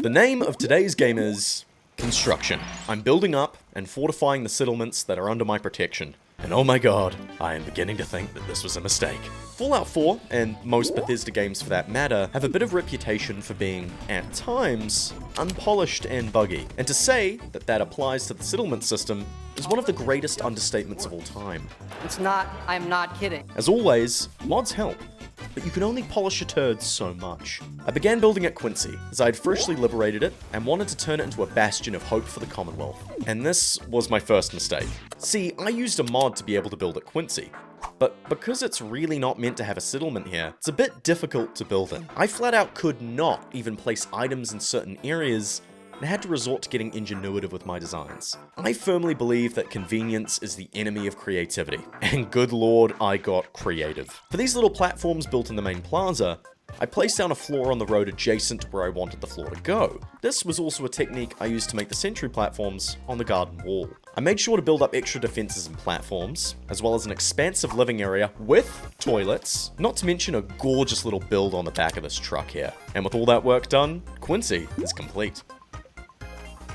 The name of today's game is Construction. I'm building up and fortifying the settlements that are under my protection. And oh my god, I am beginning to think that this was a mistake. Fallout 4, and most Bethesda games for that matter, have a bit of reputation for being, at times, unpolished and buggy. And to say that that applies to the settlement system is one of the greatest understatements of all time. I'm not kidding. As always, mods help, but you can only polish a turd so much. I began building at Quincy, as I had freshly liberated it and wanted to turn it into a bastion of hope for the Commonwealth. And this was my first mistake. See, I used a mod to be able to build at Quincy, but because it's really not meant to have a settlement here, it's a bit difficult to build in. I flat out could not even place items in certain areas and had to resort to getting ingenuitive with my designs. I firmly believe that convenience is the enemy of creativity, and good lord, I got creative. For these little platforms built in the main plaza, I placed down a floor on the road adjacent to where I wanted the floor to go. This was also a technique I used to make the sentry platforms on the garden wall. I made sure to build up extra defenses and platforms, as well as an expansive living area with toilets, not to mention a gorgeous little build on the back of this truck here. And with all that work done, Quincy is complete.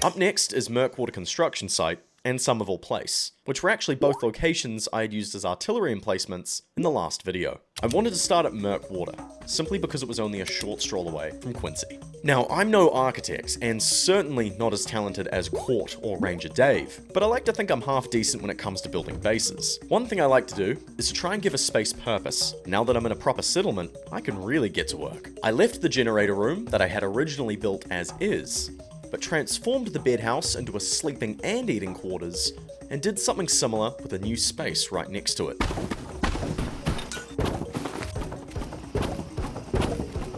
Up next is Murkwater construction site and Somerville Place, which were actually both locations I had used as artillery emplacements in the last video. I wanted to start at Murkwater, simply because it was only a short stroll away from Quincy. Now, I'm no architect, and certainly not as talented as Court or Ranger Dave, but I like to think I'm half decent when it comes to building bases. One thing I like to do is to try and give a space purpose. Now that I'm in a proper settlement, I can really get to work. I left the generator room that I had originally built as is, but transformed the bedhouse into a sleeping and eating quarters, and did something similar with a new space right next to it.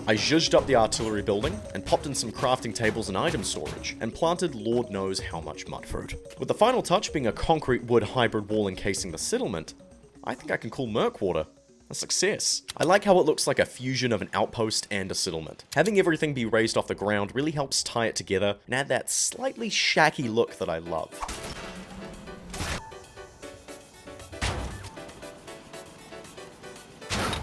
I zhuzhed up the artillery building, and popped in some crafting tables and item storage, and planted Lord knows how much mud fruit. With the final touch being a concrete wood hybrid wall encasing the settlement, I think I can call Murkwater a success. I like how it looks like a fusion of an outpost and a settlement. Having everything be raised off the ground really helps tie it together and add that slightly shacky look that I love.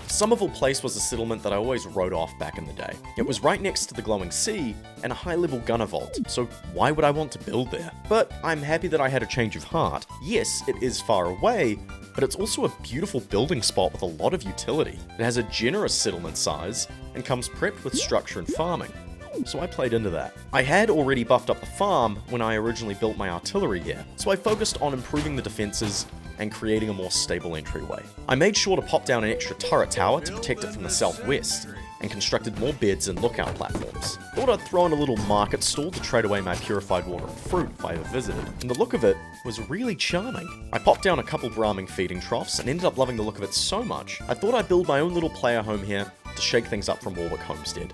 Somerville Place was a settlement that I always wrote off back in the day. It was right next to the glowing sea and a high-level gunner vault, so why would I want to build there? But I'm happy that I had a change of heart. Yes, it is far away, but it's also a beautiful building spot with a lot of utility. It has a generous settlement size and comes prepped with structure and farming, so I played into that. I had already buffed up the farm when I originally built my artillery here, so I focused on improving the defenses and creating a more stable entryway. I made sure to pop down an extra turret tower to protect it from the southwest, and constructed more beds and lookout platforms. Thought I'd throw in a little market stall to trade away my purified water and fruit if I ever visited, and the look of it was really charming. I popped down a couple Brahming feeding troughs and ended up loving the look of it so much, I thought I'd build my own little player home here to shake things up from Warwick Homestead.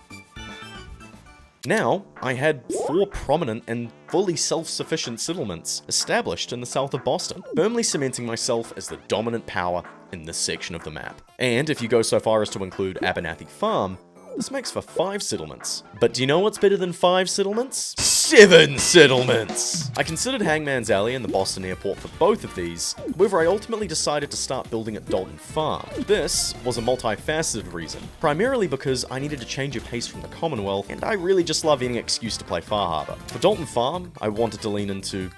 Now, I had 4 prominent and fully self-sufficient settlements established in the south of Boston, firmly cementing myself as the dominant power in this section of the map. And if you go so far as to include Abernathy Farm, this makes for 5 settlements. But do you know what's better than 5 settlements? 7 settlements! I considered Hangman's Alley and the Boston airport for both of these, however I ultimately decided to start building at Dalton Farm. This was a multifaceted reason, primarily because I needed to change a pace from the Commonwealth, and I really just love any excuse to play Far Harbor. For Dalton Farm, I wanted to lean into,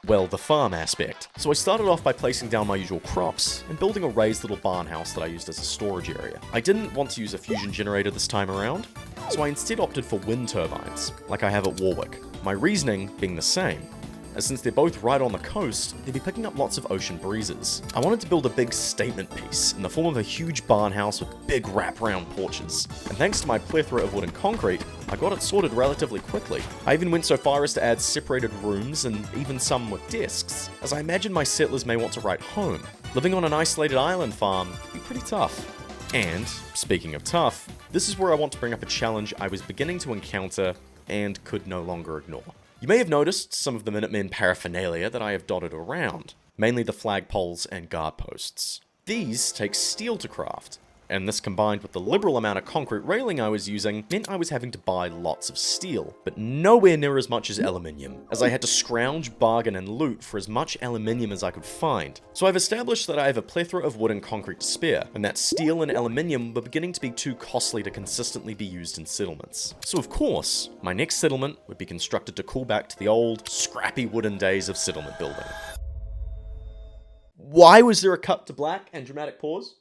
well, the farm aspect. So I started off by placing down my usual crops and building a raised little barn house that I used as a storage area. I didn't want to use a fusion generator this time around, so I instead opted for wind turbines, like I have at Warwick. My reasoning being the same, as since they're both right on the coast, they'd be picking up lots of ocean breezes. I wanted to build a big statement piece in the form of a huge barn house with big wraparound porches, and thanks to my plethora of wood and concrete, I got it sorted relatively quickly. I even went so far as to add separated rooms and even some with desks, as I imagine my settlers may want to write home. Living on an isolated island farm would be pretty tough. And, speaking of tough, this is where I want to bring up a challenge I was beginning to encounter and could no longer ignore. You may have noticed some of the Minutemen paraphernalia that I have dotted around, mainly the flagpoles and guard posts. These take steel to craft, And this, combined with the liberal amount of concrete railing I was using, meant I was having to buy lots of steel, but nowhere near as much as aluminium, as I had to scrounge, bargain, and loot for as much aluminium as I could find. So I've established that I have a plethora of wood and concrete to spare, and that steel and aluminium were beginning to be too costly to consistently be used in settlements. So of course, my next settlement would be constructed to call back to the old, scrappy wooden days of settlement building. Why was there a cut to black and dramatic pause?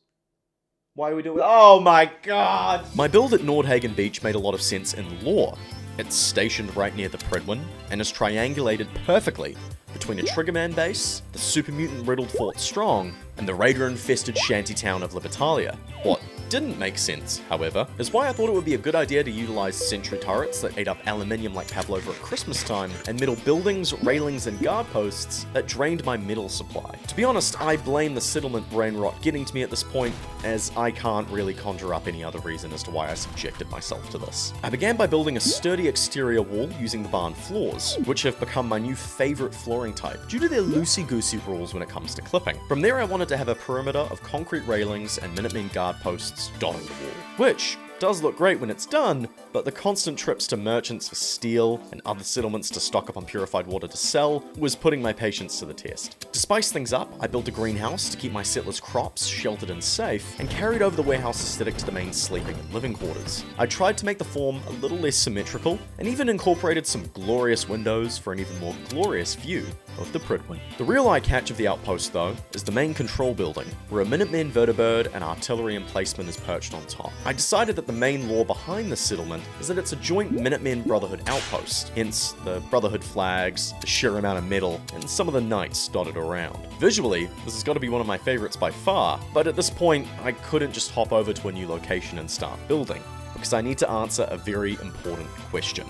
Why are we doing? Oh my god! My build at Nordhagen Beach made a lot of sense in lore. It's stationed right near the Pridwin, and is triangulated perfectly between a Triggerman base, the super mutant riddled Fort Strong, and the raider-infested shantytown of Libertalia. What didn't make sense, however, is why I thought it would be a good idea to utilize sentry turrets that ate up aluminium like pavlova at Christmas time, and metal buildings, railings, and guard posts that drained my metal supply. To be honest, I blame the settlement brain rot getting to me at this point, as I can't really conjure up any other reason as to why I subjected myself to this. I began by building a sturdy exterior wall using the barn floors, which have become my new favorite flooring type, due to their loosey-goosey rules when it comes to clipping. From there I wanted to have a perimeter of concrete railings and Minutemen guard posts dotting the wall, which does look great when it's done, but the constant trips to merchants for steel and other settlements to stock up on purified water to sell was putting my patience to the test. To spice things up, I built a greenhouse to keep my settlers' crops sheltered and safe, and carried over the warehouse aesthetic to the main sleeping and living quarters. I tried to make the form a little less symmetrical, and even incorporated some glorious windows for an even more glorious view of the Pridwin. The real eye catch of the outpost, though, is the main control building, where a Minutemen vertibird and artillery emplacement is perched on top. I decided that the main lore behind this settlement is that it's a joint Minutemen Brotherhood outpost, hence the Brotherhood flags, the sheer amount of metal, and some of the knights dotted around. Visually, this has got to be one of my favorites by far, but at this point, I couldn't just hop over to a new location and start building, because I need to answer a very important question.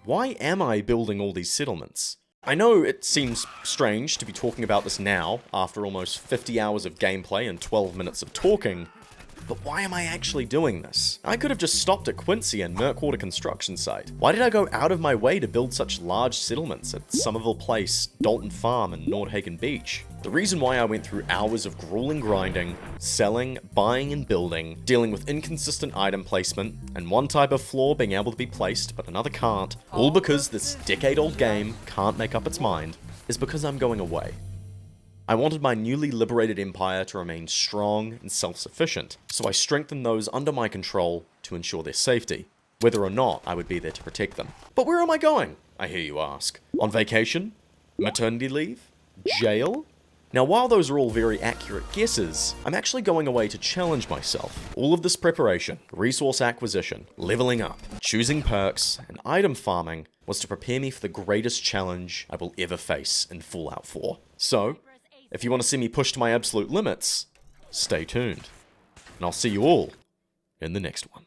Why am I building all these settlements? I know it seems strange to be talking about this now, after almost 50 hours of gameplay and 12 minutes of talking, but why am I actually doing this? I could have just stopped at Quincy and Murkwater construction site. Why did I go out of my way to build such large settlements at Somerville Place, Dalton Farm, and Nordhagen Beach? The reason why I went through hours of grueling grinding, selling, buying and building, dealing with inconsistent item placement, and one type of floor being able to be placed but another can't, all because this decade-old game can't make up its mind, is because I'm going away. I wanted my newly liberated empire to remain strong and self-sufficient, so I strengthened those under my control to ensure their safety, whether or not I would be there to protect them. But where am I going, I hear you ask? On vacation? Maternity leave? Jail? Now, while those are all very accurate guesses, I'm actually going away to challenge myself. All of this preparation, resource acquisition, leveling up, choosing perks, and item farming was to prepare me for the greatest challenge I will ever face in Fallout 4. So, if you want to see me push to my absolute limits, stay tuned. And I'll see you all in the next one.